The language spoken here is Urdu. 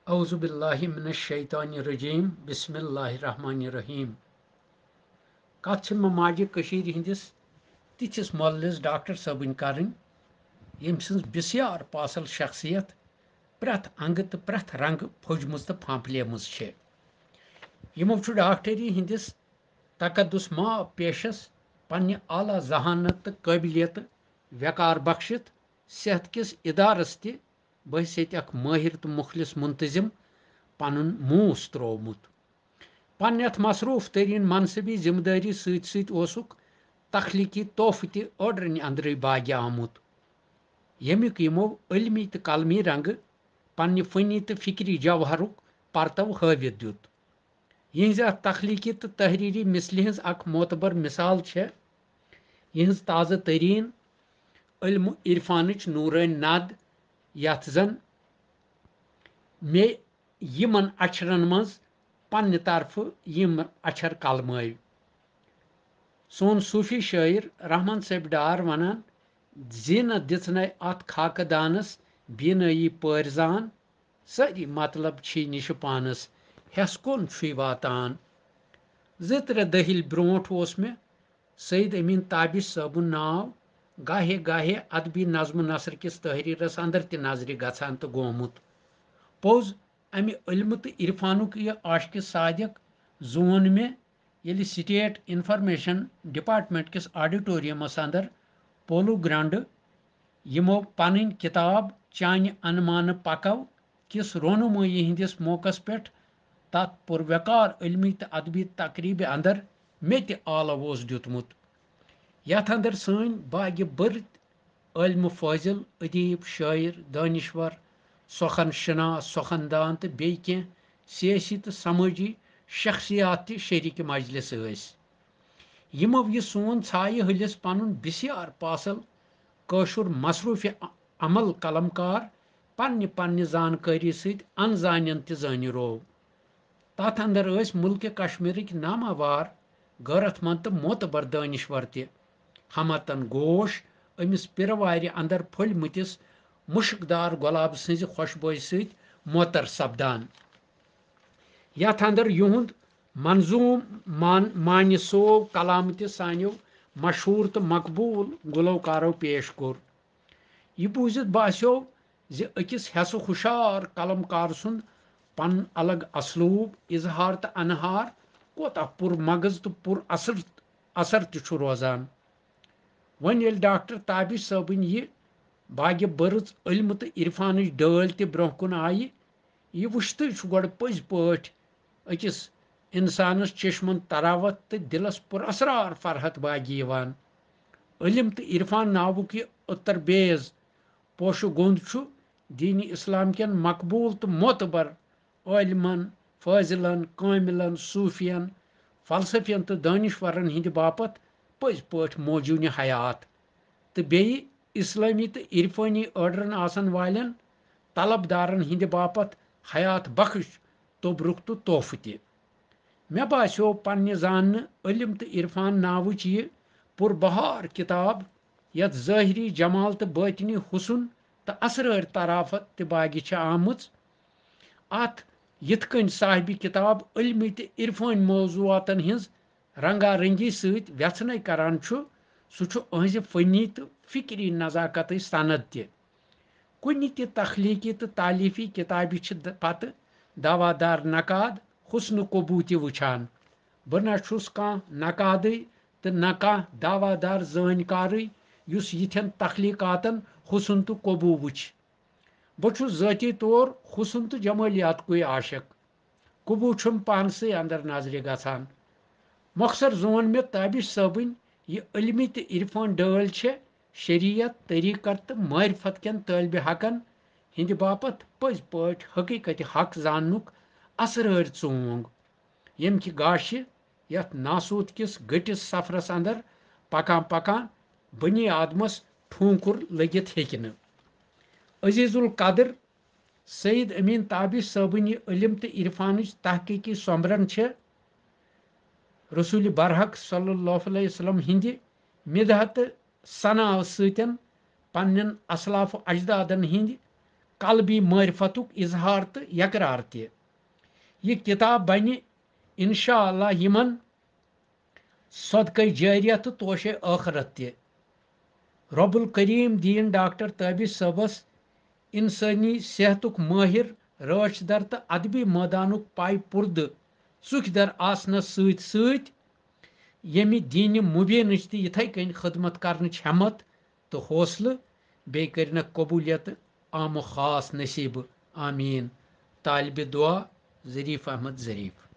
اعوذ باللہ من الشیطان الرجیم بسم اللہ الرحمن الرحیم کت چھ مےٚ ماجہِ کٔشیٖرِ ہٕنٛدِس تِتھِس مۄللِس ڈاکٹر صٲبٕنۍ کَرٕنۍ ییٚمۍ سٕنٛز بسیار پاسل شخصیت پرٛٮ۪تھ انگہٕ تہٕ پرٛٮ۪تھ رنگہٕ پھٔجمٕژ تہٕ پھانٛپلیمٕژ چھےٚ یِمو چھُ ڈاکٹری ہٕنٛدِس تقدس مآب پیشس پننہِ اعلیٰ ذہانت تہٕ قٲبلیتہٕ وقار بخشِتھ صحت کِس ادارس تہِ بحثیت اکھ مٲہِر تہٕ مُخلص منتظم پنُن موٗس تروومُت پننہِ اتھ مصروٗف تریٖن منصبی ذمہٕ دٲری سۭتۍ سۭتۍ اوسُکھ تخلیقی تحفہٕ تہِ أڑرَنہِ اندرٕے باگہِ آمُت ییٚمیُک یِمو علمی تہٕ قلمی رنگہٕ پننہِ فنی تہٕ فکری جوہرُک پرتو ہٲوِتھ دیُت یِہنٛزِ اتھ تخلیقی تہٕ تحریری مثلہِ ہٕنٛز اکھ معتبر مثال چھےٚ یِہنٛز تازٕ تریٖن علم عرفانٕچ نوٗرٲنۍ نَد یتھ زن مےٚ یِمن اچھرن منٛز پننہِ طرفہٕ یِم اچھر کلمٲوۍ سون صوٗفی شٲعر رحمان صٲب ڈار ونان زیٖنت دِژنے اتھ خاکہٕ دانس بیٖنٲیی پٲرزان سٲری مطلب چھی نِشہِ پانس ہٮ۪س کُن چھُے واتان 2-3 دٔہِلۍ برونٛٹھ اوس مےٚ سعید امیٖن تابش صٲبُن ناو گاہے گاہے ادبی نظمہٕ نثر کِس تحریرس اندر تہِ نظرِ گژھان تہٕ گومُت پوٚز امہِ علمہٕ تہٕ عرفانُک یہِ عاشقِ صادق زون مےٚ ییٚلہِ سٹیٹ انفارمیشن ڈپارٹمنٹ کِس آڈیٹوریمس اندر پولو گراونڈٕ یِمو پنٕنۍ کِتاب چانہِ انمانہٕ پکو کِس رونمٲیی ہٕنٛدِس موقعس پٮ۪ٹھ تتھ پُروقار علمی تہٕ ادبی تقریٖبہِ اندر مےٚ تہِ آلو اوس دیُتمُت یتھ اندر سٲنۍ باگہِ بٔرٕتھ عٲلمہِ فٲضِل ادیٖب شٲعر دٲنِشور سۄکھن شِناس سۄکھن دان تہٕ بیٚیہِ کینٛہہ سیٲسی تہٕ سمٲجی شخصیات تہِ شریٖکہِ مجلس ٲسۍ یِمو یہِ سون ژھایہِ ہلِس پنُن بسیار پاسل کٲشُر مصروٗفہِ عمل قلم کار پننہِ پننہِ زانکٲری سۭتۍ انزانٮ۪ن تہِ زٲنِروو تتھ اندر ٲسۍ مُلکہِ کشمیٖرٕکۍ ناماوار غٲرت مند تہٕ معتبر دٲنِشور تہِ ہمتن گوش أمِس پِرٕوارِ اندر پھٔلمٕتِس مُشکدار گۄلاب سٕنٛزِ خۄشبٲیی سۭتۍ معطر سپدان یتھ اندر یِہُنٛد منظوٗم مانہِ صوب کلام تہِ سانیو مشہوٗر تہٕ مقبوٗل گُلوکارو پیش کوٚر یہِ بوٗزِتھ باسیٚو زِ أکِس ہٮ۪سہٕ ہُشار قلم کار سُنٛد پنُن الگ اسلوٗب اظہار تہٕ انہار کوتاہ پُر مغز تہٕ پُر اثر تہِ چھُ روزان وۄنۍ ییٚلہِ ڈاکٹر تابش صٲبٕنۍ یہِ باگہِ بٔرٕژ علمہٕ تہٕ عرفانٕچ ڈٲلۍ تہِ برونٛہہ کُن آیہِ یہِ وٕچھتھٕے چھُ گۄڈٕ پٔزۍ پٲٹھۍ أکِس انسانس چشمن تراوت تہٕ دِلس پُراسرار فرحت باگہِ یِوان علم تہٕ عرفان ناوُک یہِ اُتر بیز پوشہٕ گوٚنٛد چھُ دیٖنہِ اسلام کٮ۪ن مقبوٗل تہٕ معتبر عٲلمن فٲضِلن کٲمِلن صوٗفین فلسفین تہٕ دٲنِشورن ہٕنٛدِ باپتھ پٔزۍ پٲٹھۍ موجوٗنہِ حیات تہٕ بیٚیہِ اسلٲمی تہٕ عرفٲنی أڑرن آسن والٮ۪ن طلبدارن ہٕنٛدِ باپتھ حیات بخش توبرُک تہٕ تحفہٕ تہِ مےٚ باسیٚو پننہِ زاننہٕ علم تہٕ عرفان ناوٕچ یہِ پُربہار کِتاب یتھ ظٲہری جمال تہٕ باطنی حُسن تہٕ اسرٲرۍ طرافت تہِ باگہِ چھِ آمٕژ اتھ یِتھ کٔنۍ صاحبِ کِتاب علمی تہٕ عرفٲنی موضوعاتن ہٕنٛز رنگا رنگی سۭتۍ ویژھنے کران چھُ سُہ چھُ أہنٛزِ فنی تہٕ فکری نزاکتٕچ سند تہِ کُنہِ تہِ تخلیقی تہٕ تعلیفی کِتابہِ چھِ پتہٕ دعوا دار نقاد حُسنہٕ قبوٗتہِ وٕچھان بہٕ نہ چھُس کانٛہہ نقادٕے تہٕ نہ کانٛہہ دعوا دار زٲنۍکارٕے یُس یِتھٮ۪ن تخلیقاتن حُسن تہٕ قبوٗ وٕچھِ بہٕ چھُس ذٲتی طور حُسن تہٕ جمٲلیاتکُے عاشق قبوٗ چھُم پانسٕے اندر نظرِ گژھان مۄخصر زون مےٚ تابش صٲبٕنۍ یہِ علمی تہٕ عرفان ڈٲلۍ چھےٚ شریعت طریٖقت تہٕ معرفت کٮ۪ن طٲلبہِ حقن ہٕنٛدِ باپتھ پٔزۍ پٲٹھۍ حقیٖقتِ حق زاننُک اسرٲرۍ ژونٛگ ییٚمہِ کہِ گاشہِ یتھ ناسوٗد کِس گٔٹِس سفرس اندر پکان پکان بنی آدمس ٹھوٗنٛکُر لٔگِتھ ہیٚکہِ نہٕ عزیٖز القدر سعید امیٖن تابش صٲبٕنۍ یہِ علم تہٕ عرفانٕچ تحقیٖقی سومبرن چھےٚ رسوٗلِ برحق صلی اللہ علیہ وسلم ہِنٛدِ مِدحتہٕ ثنا سۭتۍ پننٮ۪ن اسلاف اجدادن ہٕنٛدۍ قلبی معرفتک اظہار تو یقرار تہ یہ کتاب بنہ انشاء اللہ یمن صدقہ جاریہ تو توشہ آخرت تہ رب الکریم دین ڈاکٹر تابش صبس انسانی صحتک ماہر راچ در تو ادبی میدانک پائی پرد سکھ در آسنس ست یمہ دین مبینچ تہ یتھے کن خدمت کرنچ ہمت تو حوصلہ بی کرنک قبولیت عام و خاص نصیب آمین طالب دعا ظریف احمد ظریف